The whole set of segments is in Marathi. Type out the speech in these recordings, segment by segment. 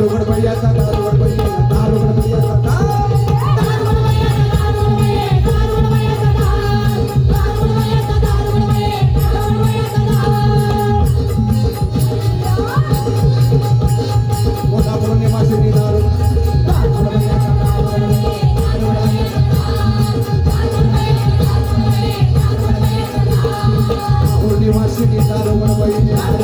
दारू गडबडियाचा दारू गडबडियाचा दारू गडबडियाचा मोठा पौर्णिमाशी दारू पौर्णिमाशी दारू गडबडियाचा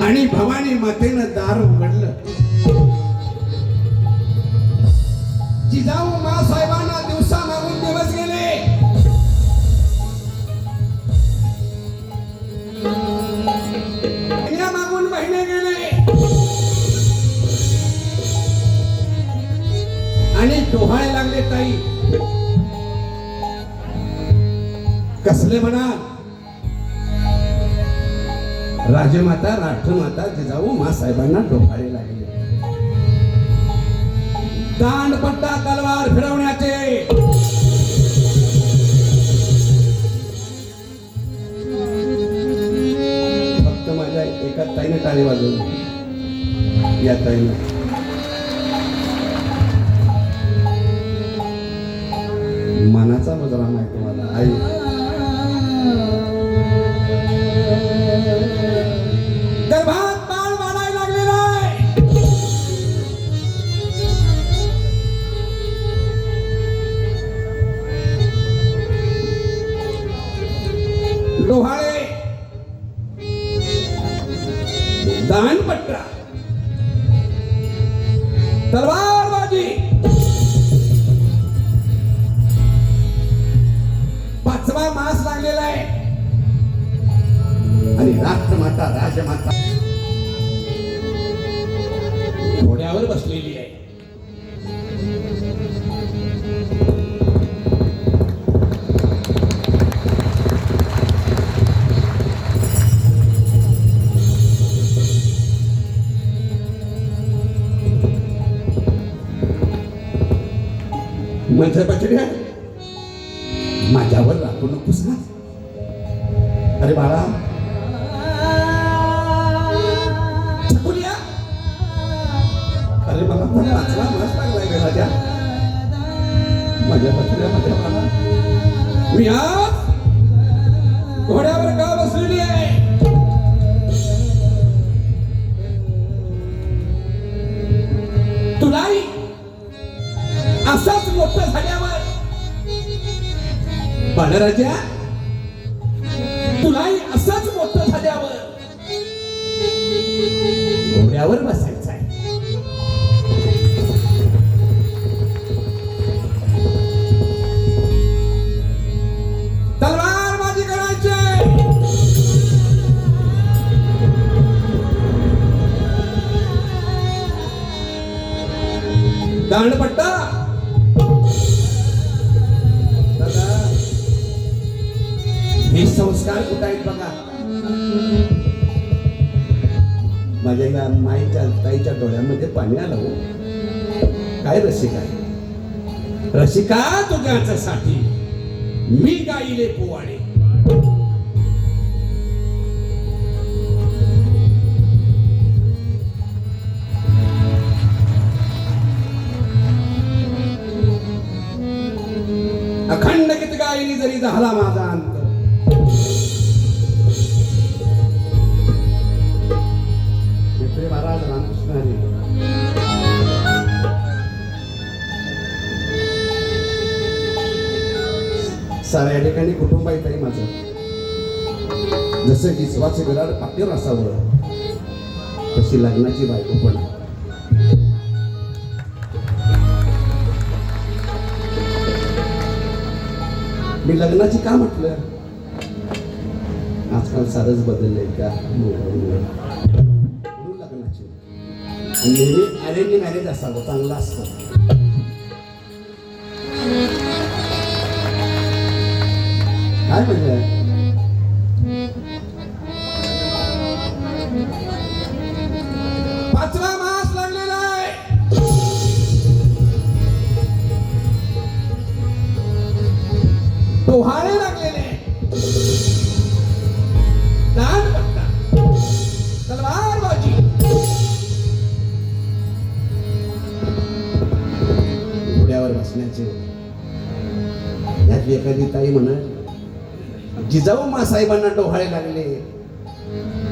आणि भवानी मातेनं दार उघडलं. जिजाऊ मासाहेबांना दिवसा मागून दिवस गेले. महिन्या मागून महिने गेले आणि डोहाळे लागले. ताई कसले म्हणा राजमाता राष्ट्रमाता जिजाऊ मासाहेबांना डोहाळे लागले. दांडपट्टा तलवार फिरवण्याचे फक्त माझ्या एका ताईने टाळी वाजवली. या ताईने मनाचा मुजरा माहिती मला. आई गर्भात बाळ वाढायला लागलेला आहे. डोहाळे दांडपट्टा तलवारबाजी 5वा मास लागलेला आहे. आणि राष्ट्रमाता राजमाता घोड्यावर बसलेली आहे. म्हणजे बछड्या माझ्यावर राखू नकोस ना. अरे बाळा अरे मला तर 5वा मास लागलाय राजा. माझ्या बछड्या माझ्या बाळा मी आज घोड्यावर का बसलेली आहे. तुलाही असाच मोठं झाल्यावर बाळराजा तुलाही असंच मोठं झाल्यावर घोड्यावर बसायचं आहे. तलवार बाजी करायची. दांडपट्टा हे संस्कार कुठे आहेत बघा. माझ्या या माईच्या ताईच्या डोळ्यामध्ये पाणी आलं. काय रसिका रसिका तुझ्यासाठी मी गाईले पोवाडे. अखंड गीत गायली जरी झाला माझा अंत. महाराज रामकृष्ण हरी. साऱ्या ठिकाणी कुटुंब आहे ताई माझं. जसं विश्वाचे विरार पाटील असावं तशी लग्नाची बायको पण. मी लग्नाची का म्हटलं. आजकाल सारंच बदललंय का. म्हणून लग्नाची नेहमी अरेंज मॅरेज असावं, चांगलं असतं. काय म्हणजे पाचवा मास लागलेला आहे. डोहाळे लागलेले, दान पट्टा, तलवारबाजी, घोड्यावर बसण्याचे. यातली एखादी ताई म्हणत, जिजाऊ मासाहेबांना डोहाळे लागले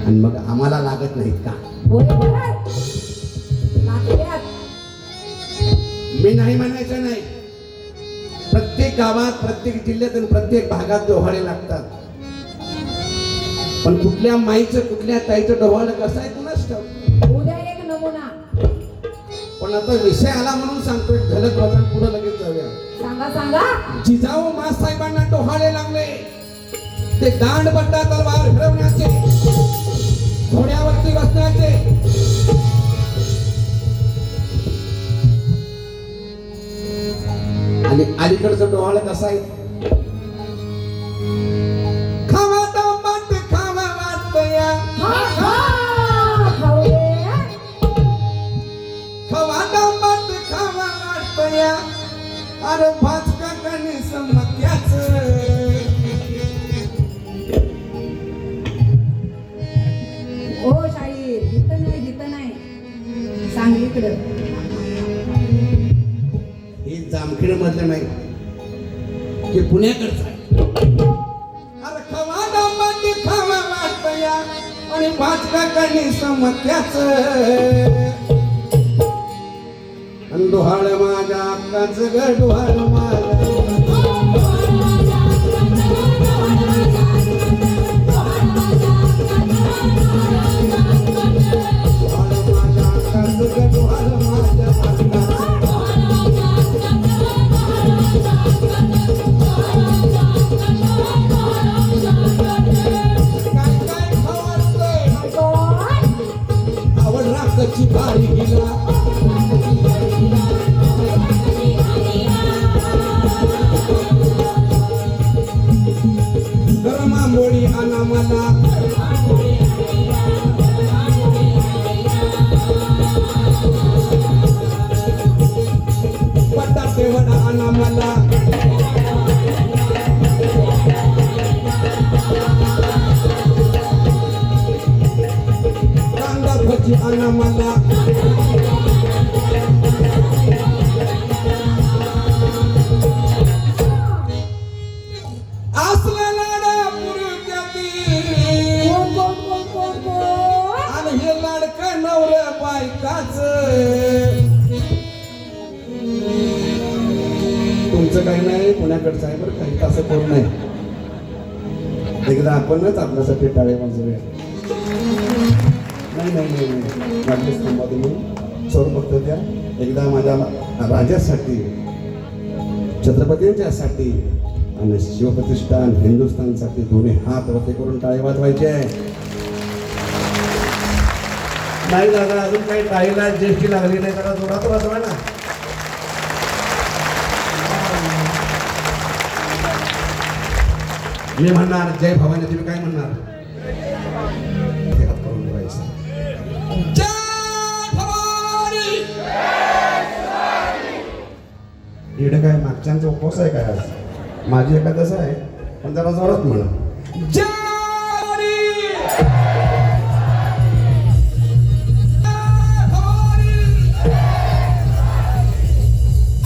आणि मग आम्हाला लागत नाहीत का? मी नाही म्हणायचं नाही. प्रत्येक गावात, प्रत्येक जिल्ह्यात आणि प्रत्येक भागात डोहाळे लागतात. पण कुठल्या माईचं, कुठल्या ताईचं डोहाळं कसं आहे कुणाच ठाऊक. उद्या एक नमुना. पण आता विषय आला म्हणून सांगतोय, झलक वाचन पुढे लगेच जाऊया. सांगा सांगा. जिजाऊ मासाहेबांना डोहाळे लागले. ते दांड बट्टा, तलवार फिरवण्याचे, घोड्यावरती बसण्याचे. आणि अलीकडचं डोहाळं कसं आहे? खावा दांबाट खावा वाटतया, खावा दांबाट खावा वाटतया, अरे भाजका कणीस मक्याचं. ओ शाहीर, इथं नाही, इथं नाही, सांगलीकडं. हे जामखेड मधलं नाही, हे पुण्याकडचं आहे. अरे खवा दांबाटी खावा वाटतया आणि भाजका कणीस मक्याचं. आणि डोहाळ माझ्या अक्काचं ग, डोहाळ माझ्या. बारी हिला गरम आंबोळी आणा मला, बटाटे वडा आणा मला, कांदा भजी आणा मला. असला लाडा पुरत्याती आणि हे लाडकं नवऱ्या बायकाचं. तुमचं काही नाही, पुण्याकडचं आहे बरं. काही असं करू नये. एकदा आपणच आपल्यासाठी टाळे वाजवूया. नाही नाही नाही नाही, वाटलेच थांबा तुम्ही. सोड फक्त द्या. एकदा माझ्या राजासाठी, छत्रपतींच्यासाठी आणि शिवप्रतिष्ठान हिंदुस्थानसाठी दोन्ही हात वरती करून टाळे वाजवायचे. नाही दादा, अजून काही टाळीला ज्येष्ठी लागली नाही, जरा जोरात वाजवा ना. मी म्हणणार जय भवानी, तुम्ही काय म्हणणार? इकडे काय मागच्यांचा उपवास आहे काय आज? माझी एकादश आहे, पण जरा जोरात म्हणा.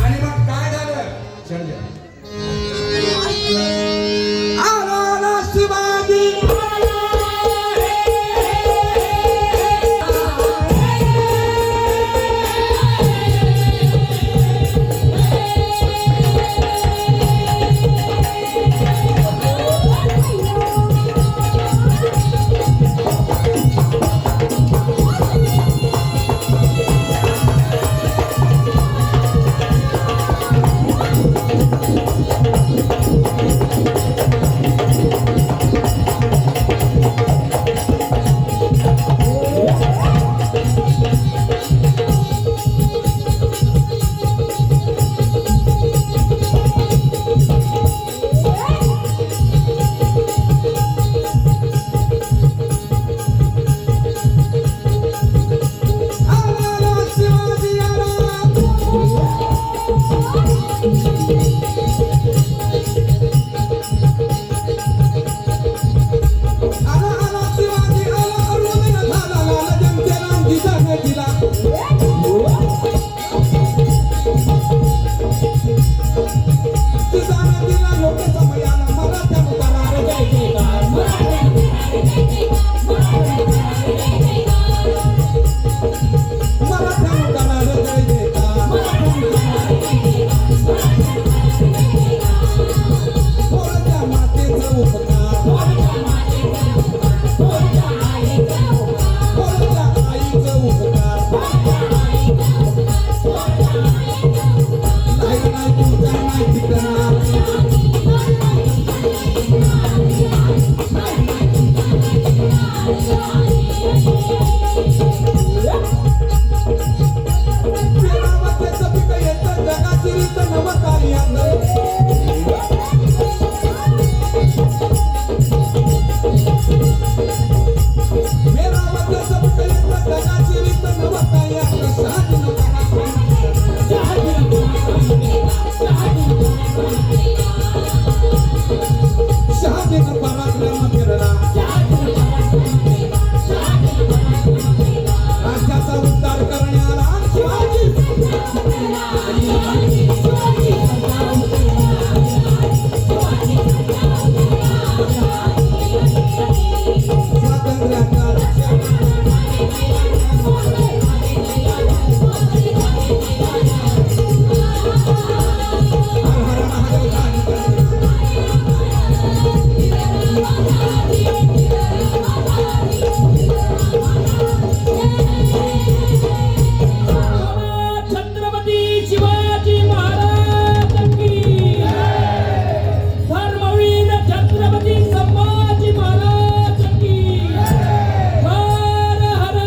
आणि मग काय झालं? शिवाजी राज्याचा उद्धार करण्याला शिवाजी छत्रपती शिवाजी महाराज की धर्मवीर छत्रपती संभाजी महाराज की हर हर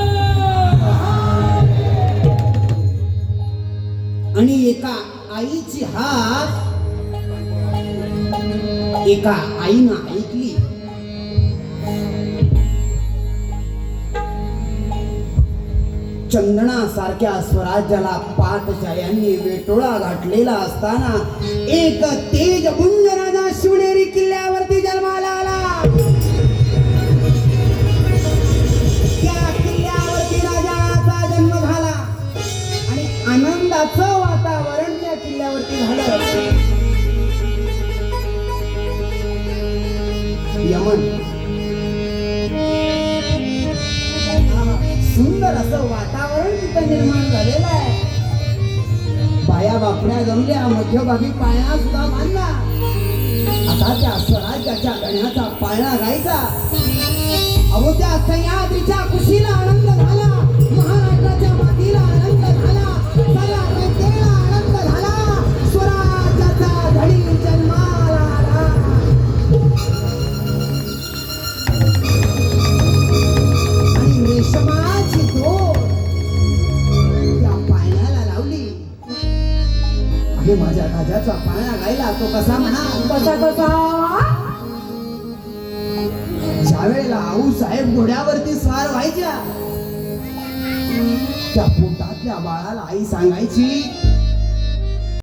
आणि एका आईची हाक एका आईनं ऐकली. चंदनासारख्या स्वराज्याला पाटचायांनी वेटोळा घातलेला असताना एक तेजपुंज राजा शिवनेरी किल्ल्यावरती जन्माला आला. त्या किल्ल्यावरती राजाचा जन्म झाला आणि आनंदाचं वातावरण त्या किल्ल्यावरती झालं. यमन सुंदर असं वातावरण तिथं निर्माण झालेलं आहे. बाया बापड्या जमल्या, मध्यभागी पाळणा सुद्धा बांधला. आता त्या स्वराज्याच्या गण्याचा पाळणा गायचा. अहो त्या सह्याद्रीच्या कुशीला आनंद झाला, महाराष्ट्राच्या मातीला आनंद झाला, सगळ्या रयतेला आनंद झाला. स्वराज्याचा धडी जन्माला आला. आणि रेशमाची दोर त्या पाळण्याला लावली. अरे माझ्या राजाचा पाळणा गायला तो कसा म्हणा, कसा कसा ज्यावेळेला आऊ साहेब घोड्यावरती स्वार व्हायच्या त्या पोटातल्या बाळाला आई सांगायची,